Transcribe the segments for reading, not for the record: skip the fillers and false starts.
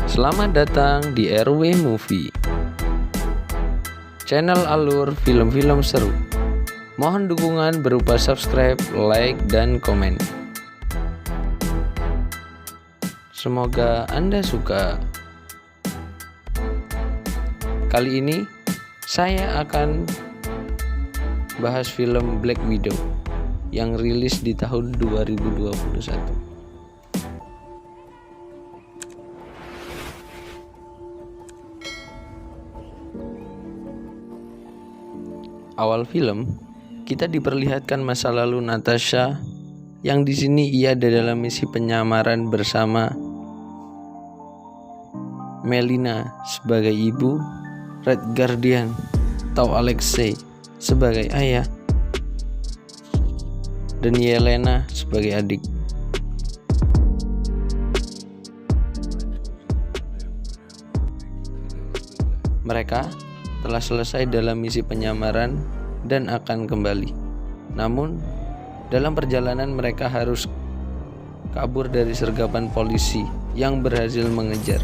Selamat datang di RW Movie, channel alur film-film seru. Mohon dukungan berupa subscribe, like, dan komen. Semoga Anda suka. Kali ini saya akan bahas film Black Widow yang rilis di tahun 2021. Awal film, kita diperlihatkan masa lalu Natasha yang di sini ia ada dalam misi penyamaran bersama Melina sebagai ibu, Red Guardian atau Alexei sebagai ayah, dan Yelena sebagai adik. Mereka telah selesai dalam misi penyamaran dan akan kembali. Namun, dalam perjalanan mereka harus kabur dari sergapan polisi yang berhasil mengejar.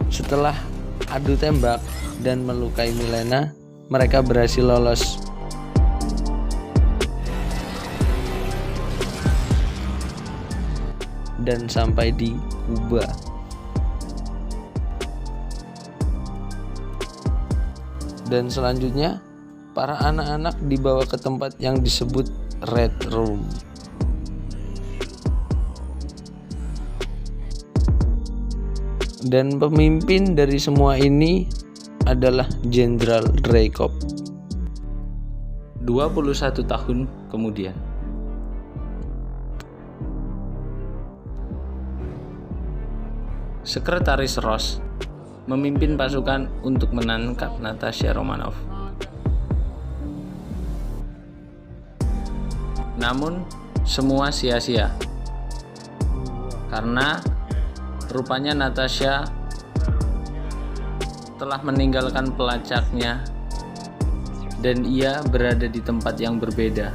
Setelah adu tembak dan melukai Milena, mereka berhasil lolos. Dan sampai di Kuba. Dan selanjutnya, para anak-anak dibawa ke tempat yang disebut Red Room. Dan pemimpin dari semua ini adalah Jenderal Dreykov. 21 tahun kemudian. Sekretaris Ross memimpin pasukan untuk menangkap Natasha Romanoff. Namun semua sia-sia karena rupanya Natasha telah meninggalkan pelacaknya dan ia berada di tempat yang berbeda.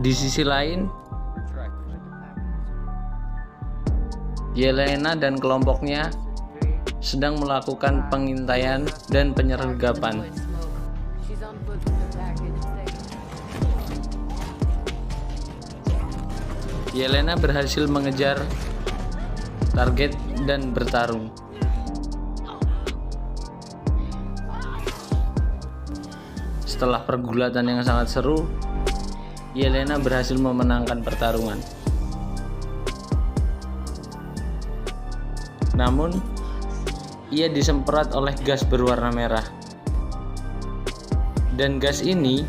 Di sisi lain, Yelena dan kelompoknya sedang melakukan pengintaian dan penyergapan. Yelena berhasil mengejar target dan bertarung. Setelah pergulatan yang sangat seru, Yelena berhasil memenangkan pertarungan. Namun, ia disemprot oleh gas berwarna merah. Dan gas ini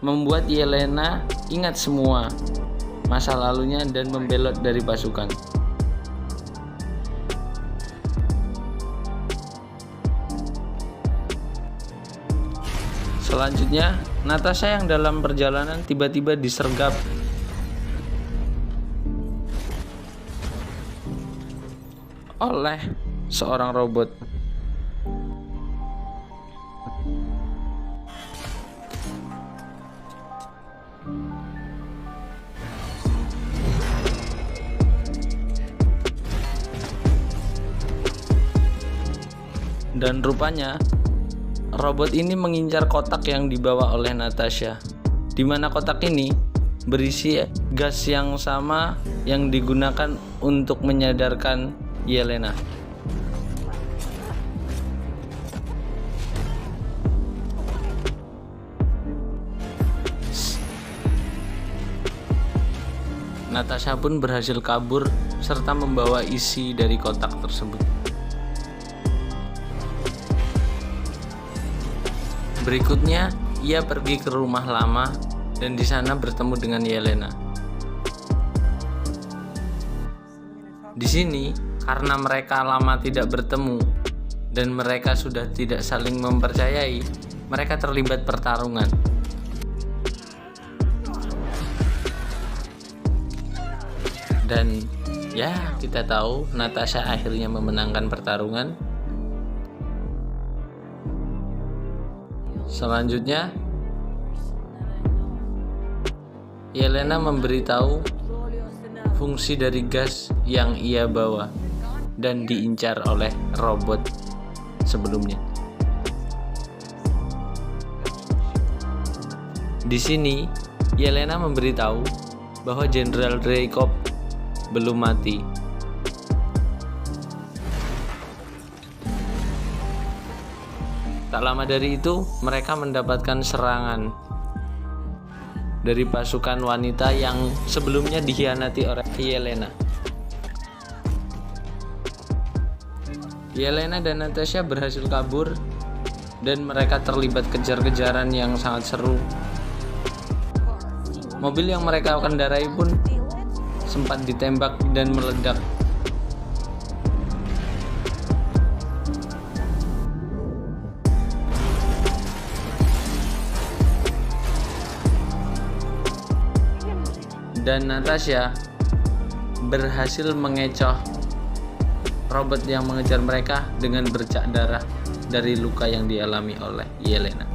membuat Yelena ingat semua masa lalunya dan membelot dari pasukan. Selanjutnya, Natasha yang dalam perjalanan tiba-tiba disergap oleh seorang robot. Dan rupanya robot ini mengincar kotak yang dibawa oleh Natasha, di mana kotak ini berisi gas yang sama yang digunakan untuk menyadarkan Yelena. Natasha pun berhasil kabur serta membawa isi dari kotak tersebut. Berikutnya, ia pergi ke rumah lama dan di sana bertemu dengan Yelena. Di sini, karena mereka lama tidak bertemu dan mereka sudah tidak saling mempercayai, mereka terlibat pertarungan. Dan ya, kita tahu Natasha akhirnya memenangkan pertarungan. Selanjutnya, Yelena memberitahu fungsi dari gas yang ia bawa dan diincar oleh robot sebelumnya. Di sini, Yelena memberitahu bahwa Jenderal Dreykov belum mati. Tak lama dari itu, mereka mendapatkan serangan dari pasukan wanita yang sebelumnya dikhianati oleh Yelena. Yelena dan Natasha berhasil kabur dan mereka terlibat kejar-kejaran yang sangat seru. Mobil yang mereka kendarai pun sempat ditembak dan meledak. Dan Natasha berhasil mengecoh robot yang mengejar mereka dengan bercak darah dari luka yang dialami oleh Yelena.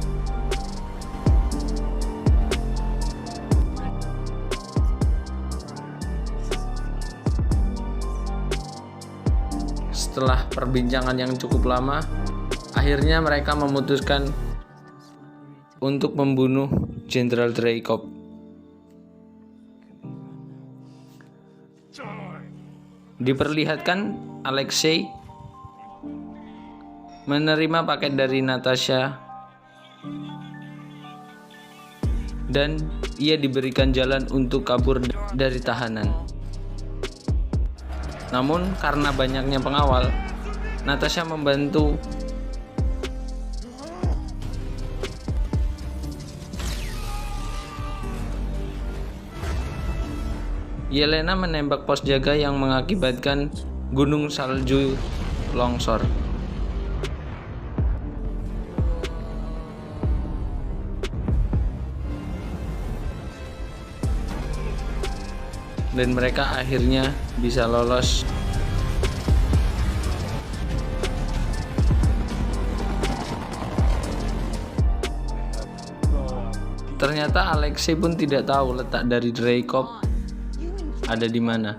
Setelah perbincangan yang cukup lama, akhirnya mereka memutuskan untuk membunuh Jenderal Dreykov. Diperlihatkan Alexei menerima paket dari Natasha dan ia diberikan jalan untuk kabur dari tahanan. Namun karena banyaknya pengawal, Natasha membantu Yelena menembak pos jaga yang mengakibatkan gunung salju longsor. Dan mereka akhirnya bisa lolos. Ternyata Alexei pun tidak tahu letak dari Dreykov ada di mana.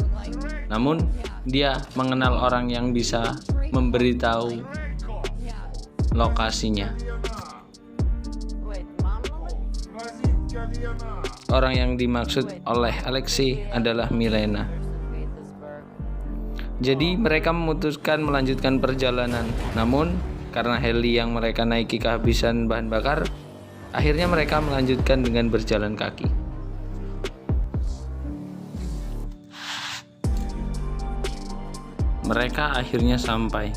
Namun dia mengenal orang yang bisa memberitahu lokasinya. Orang yang dimaksud oleh Alexei adalah Milena. Jadi mereka memutuskan melanjutkan perjalanan. Namun karena heli yang mereka naiki kehabisan bahan bakar, akhirnya mereka melanjutkan dengan berjalan kaki. Mereka akhirnya sampai.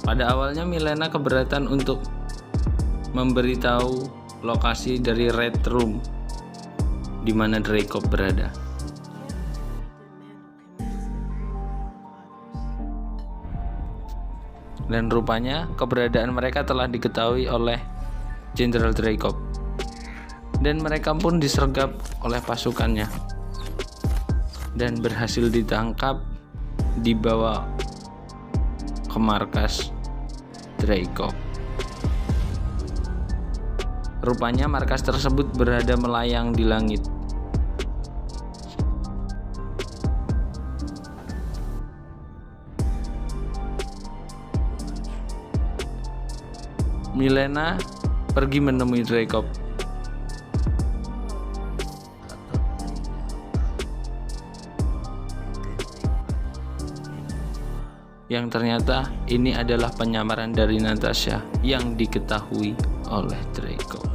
Pada awalnya Milena keberatan untuk memberitahu lokasi dari Red Room di mana Dreykov berada. Dan rupanya keberadaan mereka telah diketahui oleh Jenderal Dreykov. Dan mereka pun disergap oleh pasukannya dan berhasil ditangkap, dibawa ke markas Dreykov. Rupanya markas tersebut berada melayang di langit. Milena pergi menemui Dreykov. Yang ternyata ini adalah penyamaran dari Natasha yang diketahui oleh Dreykov.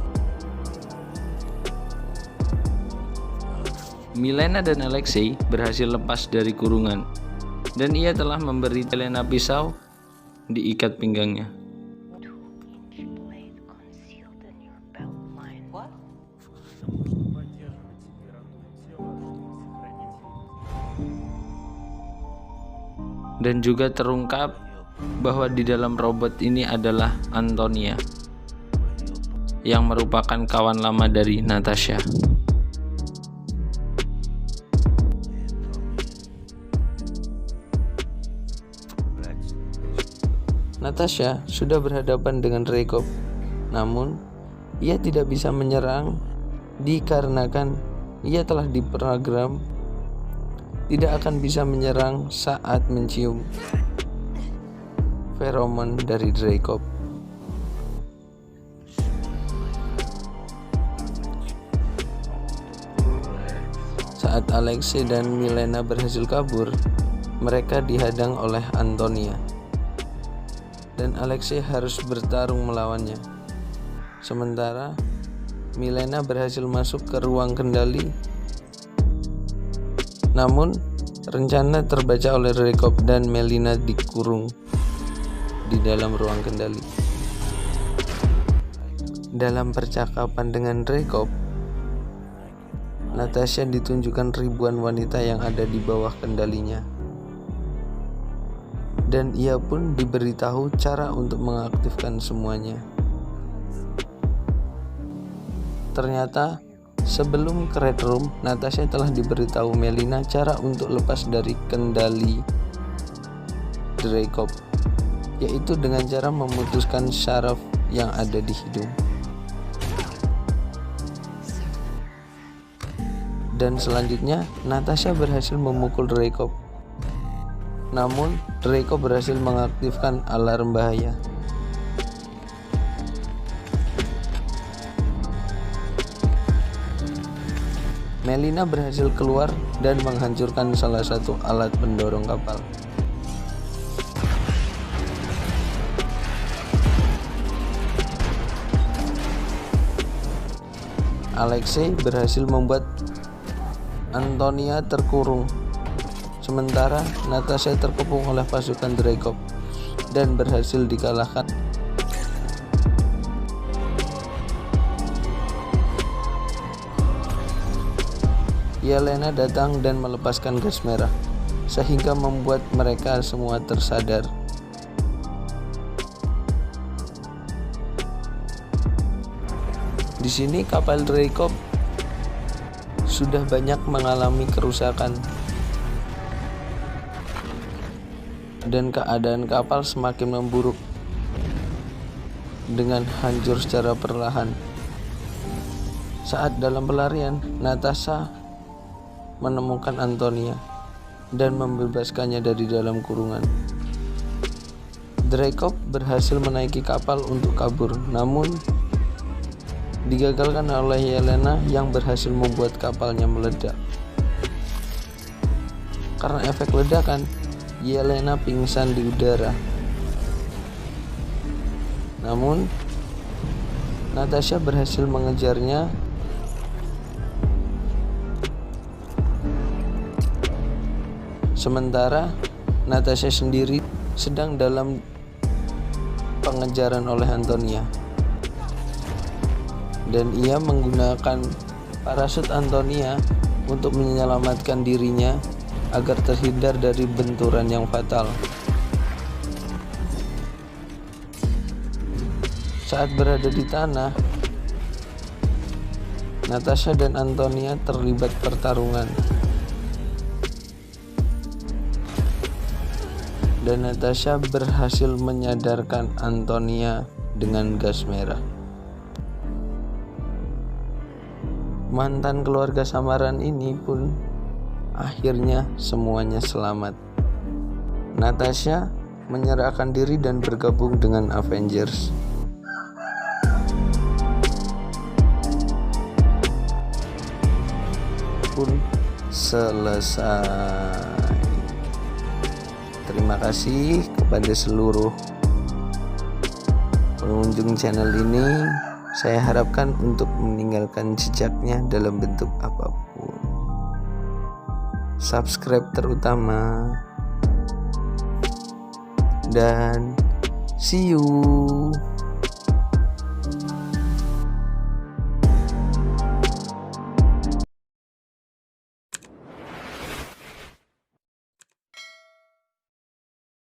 Milena dan Alexei berhasil lepas dari kurungan dan ia telah memberi Yelena pisau diikat pinggangnya. Dan juga terungkap bahwa di dalam robot ini adalah Antonia yang merupakan kawan lama dari Natasha. Natasha sudah berhadapan dengan Dreykov, namun ia tidak bisa menyerang dikarenakan ia telah diprogram tidak akan bisa menyerang saat mencium feromon dari Dreykov. Saat Alexei dan Milena berhasil kabur, mereka dihadang oleh Antonia, dan Alexei harus bertarung melawannya. Sementara Milena berhasil masuk ke ruang kendali, namun rencana terbaca oleh Dreykov dan Melina dikurung di dalam ruang kendali. Dalam percakapan dengan Dreykov, Natasha ditunjukkan ribuan wanita yang ada di bawah kendalinya, dan ia pun diberitahu cara untuk mengaktifkan semuanya. Ternyata sebelum ke Red Room, Natasha telah diberitahu Melina cara untuk lepas dari kendali Dreykov, yaitu dengan cara memutuskan syaraf yang ada di hidung. Dan selanjutnya Natasha berhasil memukul Dreykov, namun Dreykov berhasil mengaktifkan alarm bahaya. Melina berhasil keluar dan menghancurkan salah satu alat pendorong kapal. Alexei berhasil membuat Antonia terkurung, sementara Natasha terkepung oleh pasukan Dreykov dan berhasil dikalahkan. Yelena datang dan melepaskan gas merah, sehingga membuat mereka semua tersadar. Di sini kapal Dreykov sudah banyak mengalami kerusakan, dan keadaan kapal semakin memburuk dengan hancur secara perlahan. Saat dalam pelarian, Natasha menemukan Antonia dan membebaskannya dari dalam kurungan. Dreykov berhasil menaiki kapal untuk kabur, namun digagalkan oleh Yelena yang berhasil membuat kapalnya meledak. Karena efek ledakan, Yelena pingsan di udara. Namun Natasha berhasil mengejarnya sementara Natasha sendiri sedang dalam pengejaran oleh Antonia, dan ia menggunakan parasut Antonia untuk menyelamatkan dirinya agar terhindar dari benturan yang fatal. Saat berada di tanah, Natasha dan Antonia terlibat pertarungan, dan Natasha berhasil menyadarkan Antonia dengan gas merah. Mantan keluarga samaran ini pun akhirnya semuanya selamat. Natasha menyerahkan diri dan bergabung dengan Avengers. Pun selesai. Terima kasih kepada seluruh pengunjung channel ini. Saya harapkan untuk meninggalkan jejaknya dalam bentuk apapun. Subscribe terutama. Dan see you.